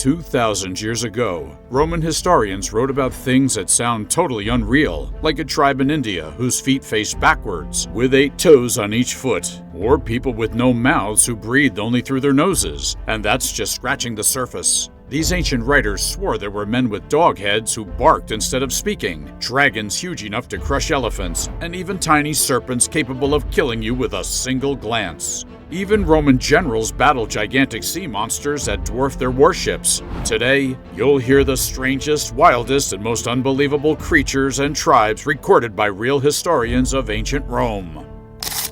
2,000 years ago, Roman historians wrote about things that sound totally unreal, like a tribe in India whose feet faced backwards, with 8 toes on each foot, or people with no mouths who breathed only through their noses, and that's just scratching the surface. These ancient writers swore there were men with dog heads who barked instead of speaking, dragons huge enough to crush elephants, and even tiny serpents capable of killing you with a single glance. Even Roman generals battled gigantic sea monsters that dwarfed their warships. Today, you'll hear the strangest, wildest, and most unbelievable creatures and tribes recorded by real historians of ancient Rome.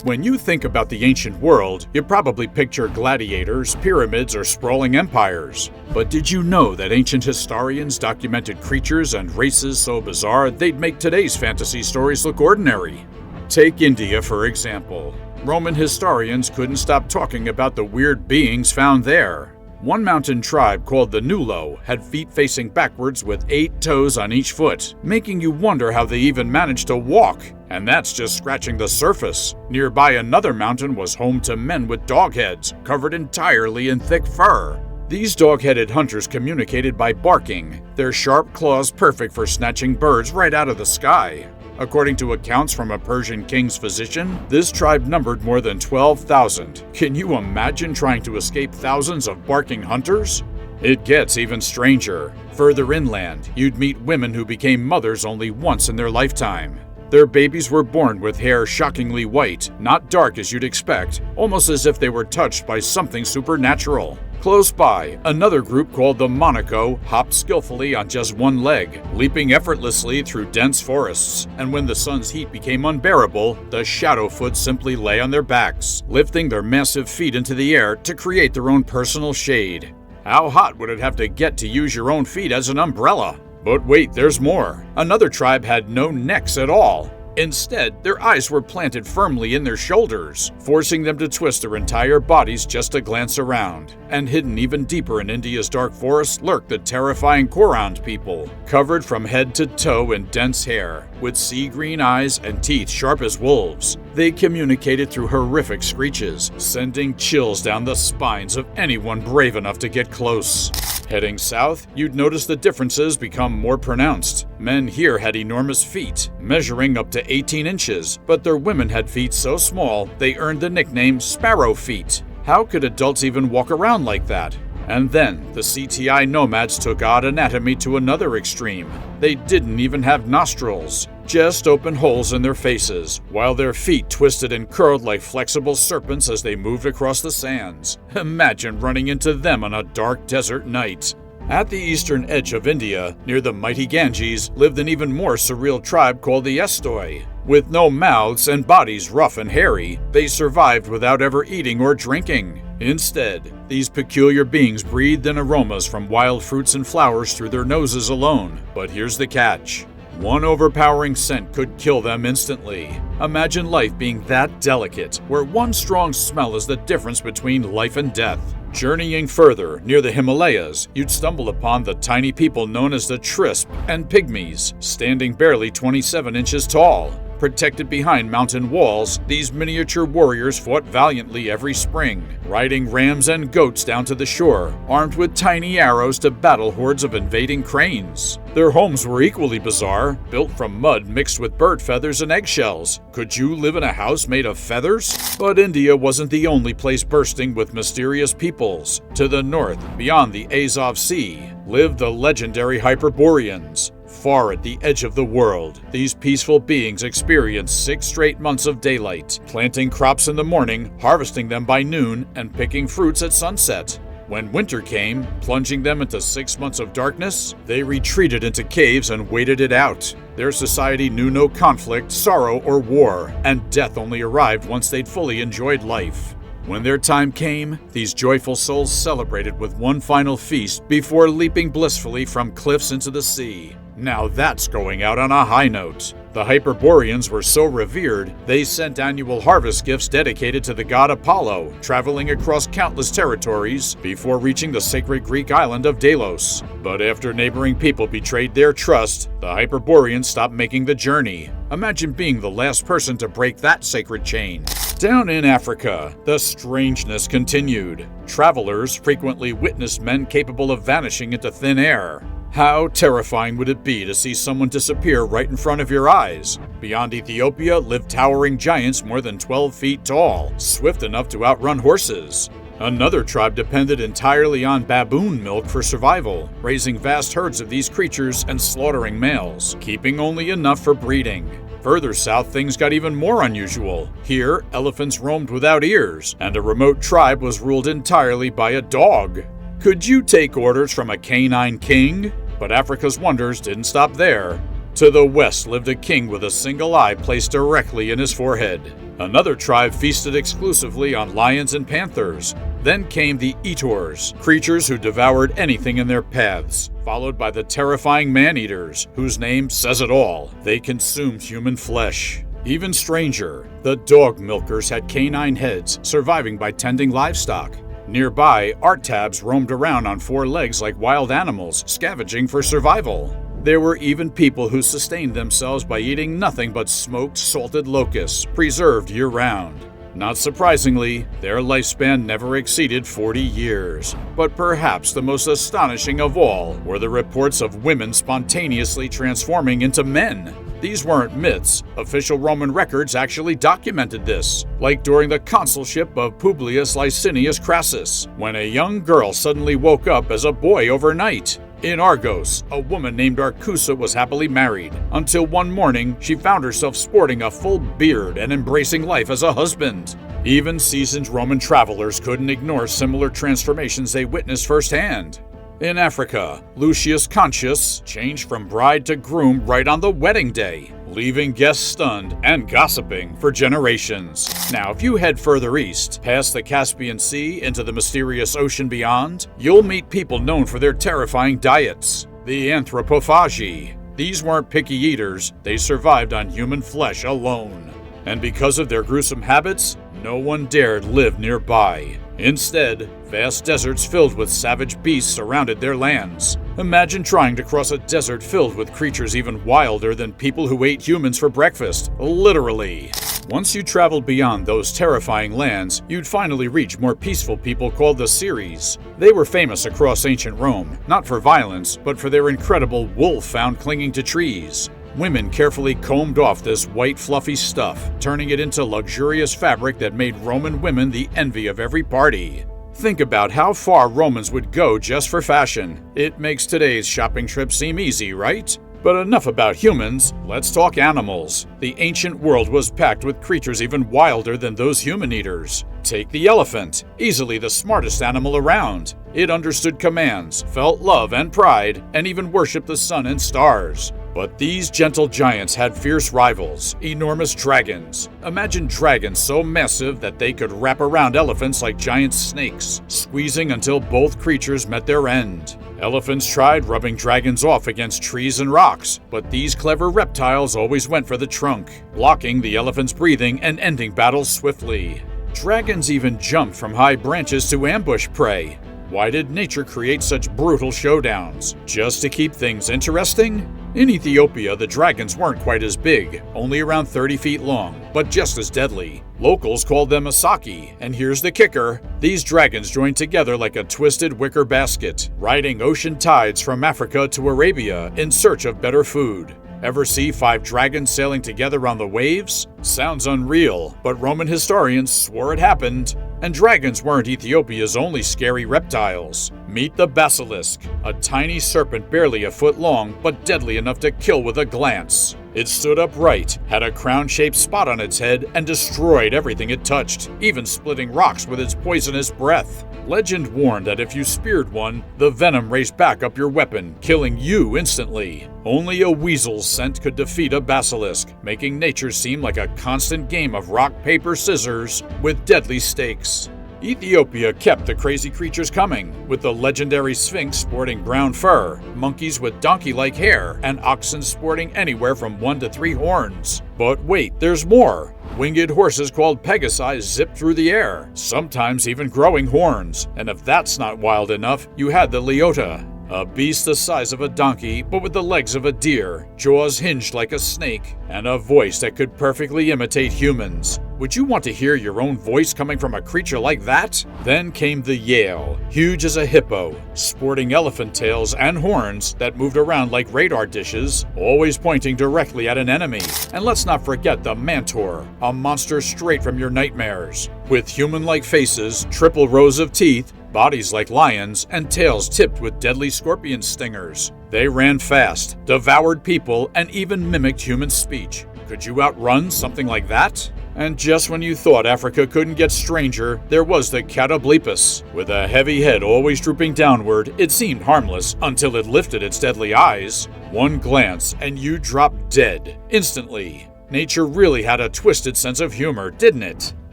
When you think about the ancient world, you probably picture gladiators, pyramids, or sprawling empires. But did you know that ancient historians documented creatures and races so bizarre they'd make today's fantasy stories look ordinary? Take India, for example. Roman historians couldn't stop talking about the weird beings found there. One mountain tribe called the Nulo had feet facing backwards with 8 toes on each foot, making you wonder how they even managed to walk. And that's just scratching the surface. Nearby, another mountain was home to men with dog heads, covered entirely in thick fur. These dog-headed hunters communicated by barking, their sharp claws perfect for snatching birds right out of the sky. According to accounts from a Persian king's physician, this tribe numbered more than 12,000. Can you imagine trying to escape thousands of barking hunters? It gets even stranger. Further inland, you'd meet women who became mothers only once in their lifetime. Their babies were born with hair shockingly white, not dark as you'd expect, almost as if they were touched by something supernatural. Close by, another group called the Monaco hopped skillfully on just one leg, leaping effortlessly through dense forests, and when the sun's heat became unbearable, the Shadowfoot simply lay on their backs, lifting their massive feet into the air to create their own personal shade. How hot would it have to get to use your own feet as an umbrella? But wait, there's more. Another tribe had no necks at all. Instead, their eyes were planted firmly in their shoulders, forcing them to twist their entire bodies just to glance around. And hidden even deeper in India's dark forests lurked the terrifying Korand people, covered from head to toe in dense hair, with sea-green eyes and teeth sharp as wolves. They communicated through horrific screeches, sending chills down the spines of anyone brave enough to get close. Heading south, you'd notice the differences become more pronounced. Men here had enormous feet, measuring up to 18 inches, but their women had feet so small they earned the nickname sparrow feet. How could adults even walk around like that? And then, the CTI nomads took odd anatomy to another extreme. They didn't even have nostrils, just open holes in their faces, while their feet twisted and curled like flexible serpents as they moved across the sands. Imagine running into them on a dark desert night. At the eastern edge of India, near the mighty Ganges, lived an even more surreal tribe called the Estoi. With no mouths and bodies rough and hairy, they survived without ever eating or drinking. Instead, these peculiar beings breathed in aromas from wild fruits and flowers through their noses alone. But here's the catch. One overpowering scent could kill them instantly. Imagine life being that delicate, where one strong smell is the difference between life and death. Journeying further, near the Himalayas, you'd stumble upon the tiny people known as the Trisp and Pygmies, standing barely 27 inches tall. Protected behind mountain walls, these miniature warriors fought valiantly every spring, riding rams and goats down to the shore, armed with tiny arrows to battle hordes of invading cranes. Their homes were equally bizarre, built from mud mixed with bird feathers and eggshells. Could you live in a house made of feathers? But India wasn't the only place bursting with mysterious peoples. To the north, beyond the Azov Sea, lived the legendary Hyperboreans. Far at the edge of the world, these peaceful beings experienced 6 straight months of daylight, planting crops in the morning, harvesting them by noon, and picking fruits at sunset. When winter came, plunging them into 6 months of darkness, they retreated into caves and waited it out. Their society knew no conflict, sorrow, or war, and death only arrived once they'd fully enjoyed life. When their time came, these joyful souls celebrated with one final feast before leaping blissfully from cliffs into the sea. Now that's going out on a high note. The Hyperboreans were so revered, they sent annual harvest gifts dedicated to the god Apollo, traveling across countless territories before reaching the sacred Greek island of Delos. But after neighboring people betrayed their trust, the Hyperboreans stopped making the journey. Imagine being the last person to break that sacred chain. Down in Africa, the strangeness continued. Travelers frequently witnessed men capable of vanishing into thin air. How terrifying would it be to see someone disappear right in front of your eyes? Beyond Ethiopia lived towering giants more than 12 feet tall, swift enough to outrun horses. Another tribe depended entirely on baboon milk for survival, raising vast herds of these creatures and slaughtering males, keeping only enough for breeding. Further south, things got even more unusual. Here, elephants roamed without ears, and a remote tribe was ruled entirely by a dog. Could you take orders from a canine king? But Africa's wonders didn't stop there. To the west lived a king with a single eye placed directly in his forehead. Another tribe feasted exclusively on lions and panthers. Then came the Eators, creatures who devoured anything in their paths, followed by the terrifying man-eaters, whose name says it all. They consumed human flesh. Even stranger, the dog milkers had canine heads, surviving by tending livestock. Nearby, Artabs roamed around on four legs like wild animals, scavenging for survival. There were even people who sustained themselves by eating nothing but smoked, salted locusts, preserved year-round. Not surprisingly, their lifespan never exceeded 40 years. But perhaps the most astonishing of all were the reports of women spontaneously transforming into men. These weren't myths. Official Roman records actually documented this, like during the consulship of Publius Licinius Crassus, when a young girl suddenly woke up as a boy overnight. In Argos, a woman named Arcusa was happily married, until one morning she found herself sporting a full beard and embracing life as a husband. Even seasoned Roman travelers couldn't ignore similar transformations they witnessed firsthand. In Africa, Lucius Contius changed from bride to groom right on the wedding day, leaving guests stunned and gossiping for generations. Now, if you head further east, past the Caspian Sea into the mysterious ocean beyond, you'll meet people known for their terrifying diets, the anthropophagi. These weren't picky eaters, they survived on human flesh alone. And because of their gruesome habits, no one dared live nearby. Instead, vast deserts filled with savage beasts surrounded their lands. Imagine trying to cross a desert filled with creatures even wilder than people who ate humans for breakfast, literally. Once you traveled beyond those terrifying lands, you'd finally reach more peaceful people called the Seres. They were famous across ancient Rome, not for violence, but for their incredible wool found clinging to trees. Women carefully combed off this white fluffy stuff, turning it into luxurious fabric that made Roman women the envy of every party. Think about how far Romans would go just for fashion. It makes today's shopping trip seem easy, right? But enough about humans, let's talk animals. The ancient world was packed with creatures even wilder than those human eaters. Take the elephant, easily the smartest animal around. It understood commands, felt love and pride, and even worshipped the sun and stars. But these gentle giants had fierce rivals, enormous dragons. Imagine dragons so massive that they could wrap around elephants like giant snakes, squeezing until both creatures met their end. Elephants tried rubbing dragons off against trees and rocks, but these clever reptiles always went for the trunk, blocking the elephant's breathing and ending battles swiftly. Dragons even jumped from high branches to ambush prey. Why did nature create such brutal showdowns? Just to keep things interesting? In Ethiopia, the dragons weren't quite as big, only around 30 feet long, but just as deadly. Locals called them asaki, and here's the kicker. These dragons joined together like a twisted wicker basket, riding ocean tides from Africa to Arabia in search of better food. Ever see 5 dragons sailing together on the waves? Sounds unreal, but Roman historians swore it happened. And dragons weren't Ethiopia's only scary reptiles. Meet the basilisk, a tiny serpent barely a foot long, but deadly enough to kill with a glance. It stood upright, had a crown-shaped spot on its head, and destroyed everything it touched, even splitting rocks with its poisonous breath. Legend warned that if you speared one, the venom raced back up your weapon, killing you instantly. Only a weasel's scent could defeat a basilisk, making nature seem like a constant game of rock, paper, scissors with deadly stakes. Ethiopia kept the crazy creatures coming, with the legendary Sphinx sporting brown fur, monkeys with donkey-like hair, and oxen sporting anywhere from 1 to 3 horns. But wait, there's more! Winged horses called Pegasi zip through the air, sometimes even growing horns. And if that's not wild enough, you had the Leota. A beast the size of a donkey, but with the legs of a deer, jaws hinged like a snake, and a voice that could perfectly imitate humans. Would you want to hear your own voice coming from a creature like that? Then came the Yale, huge as a hippo, sporting elephant tails and horns that moved around like radar dishes, always pointing directly at an enemy. And let's not forget the Mantor, a monster straight from your nightmares, with human-like faces, triple rows of teeth, bodies like lions, and tails tipped with deadly scorpion stingers. They ran fast, devoured people, and even mimicked human speech. Could you outrun something like that? And just when you thought Africa couldn't get stranger, there was the Catoblepus. With a heavy head always drooping downward, it seemed harmless until it lifted its deadly eyes. One glance, and you dropped dead, instantly. Nature really had a twisted sense of humor, didn't it?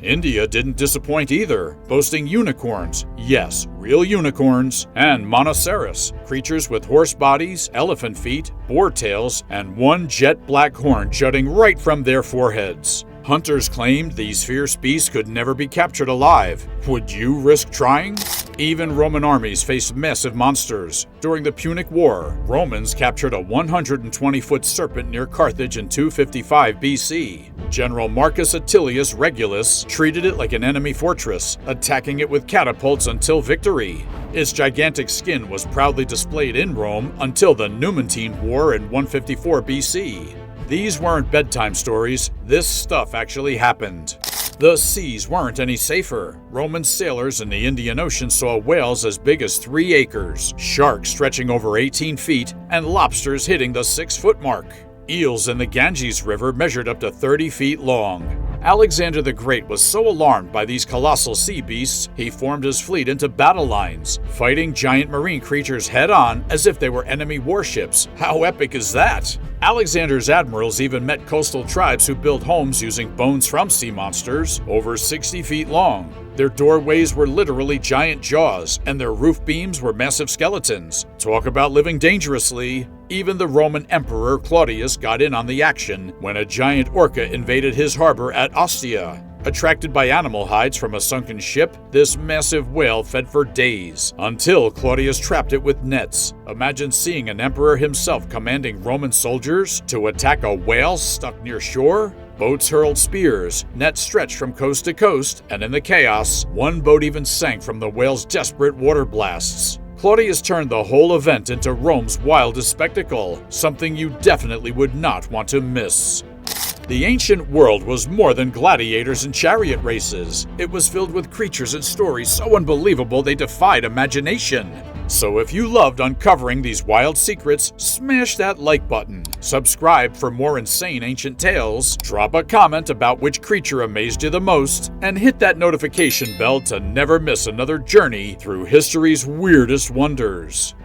India didn't disappoint either, boasting unicorns, yes, real unicorns, and monoceros, creatures with horse bodies, elephant feet, boar tails, and one jet black horn jutting right from their foreheads. Hunters claimed these fierce beasts could never be captured alive. Would you risk trying? Even Roman armies faced massive monsters. During the Punic War, Romans captured a 120-foot serpent near Carthage in 255 BC. General Marcus Attilius Regulus treated it like an enemy fortress, attacking it with catapults until victory. Its gigantic skin was proudly displayed in Rome until the Numantine War in 154 BC. These weren't bedtime stories, this stuff actually happened. The seas weren't any safer. Roman sailors in the Indian Ocean saw whales as big as 3 acres, sharks stretching over 18 feet, and lobsters hitting the 6-foot mark. Eels in the Ganges River measured up to 30 feet long. Alexander the Great was so alarmed by these colossal sea beasts, he formed his fleet into battle lines, fighting giant marine creatures head-on as if they were enemy warships. How epic is that? Alexander's admirals even met coastal tribes who built homes using bones from sea monsters, over 60 feet long. Their doorways were literally giant jaws, and their roof beams were massive skeletons. Talk about living dangerously. Even the Roman Emperor Claudius got in on the action when a giant orca invaded his harbor at Ostia. Attracted by animal hides from a sunken ship, this massive whale fed for days, until Claudius trapped it with nets. Imagine seeing an emperor himself commanding Roman soldiers to attack a whale stuck near shore. Boats hurled spears, nets stretched from coast to coast, and in the chaos, one boat even sank from the whale's desperate water blasts. Claudius turned the whole event into Rome's wildest spectacle, something you definitely would not want to miss. The ancient world was more than gladiators and chariot races. It was filled with creatures and stories so unbelievable they defied imagination. So if you loved uncovering these wild secrets, smash that like button, subscribe for more insane ancient tales, drop a comment about which creature amazed you the most, and hit that notification bell to never miss another journey through history's weirdest wonders.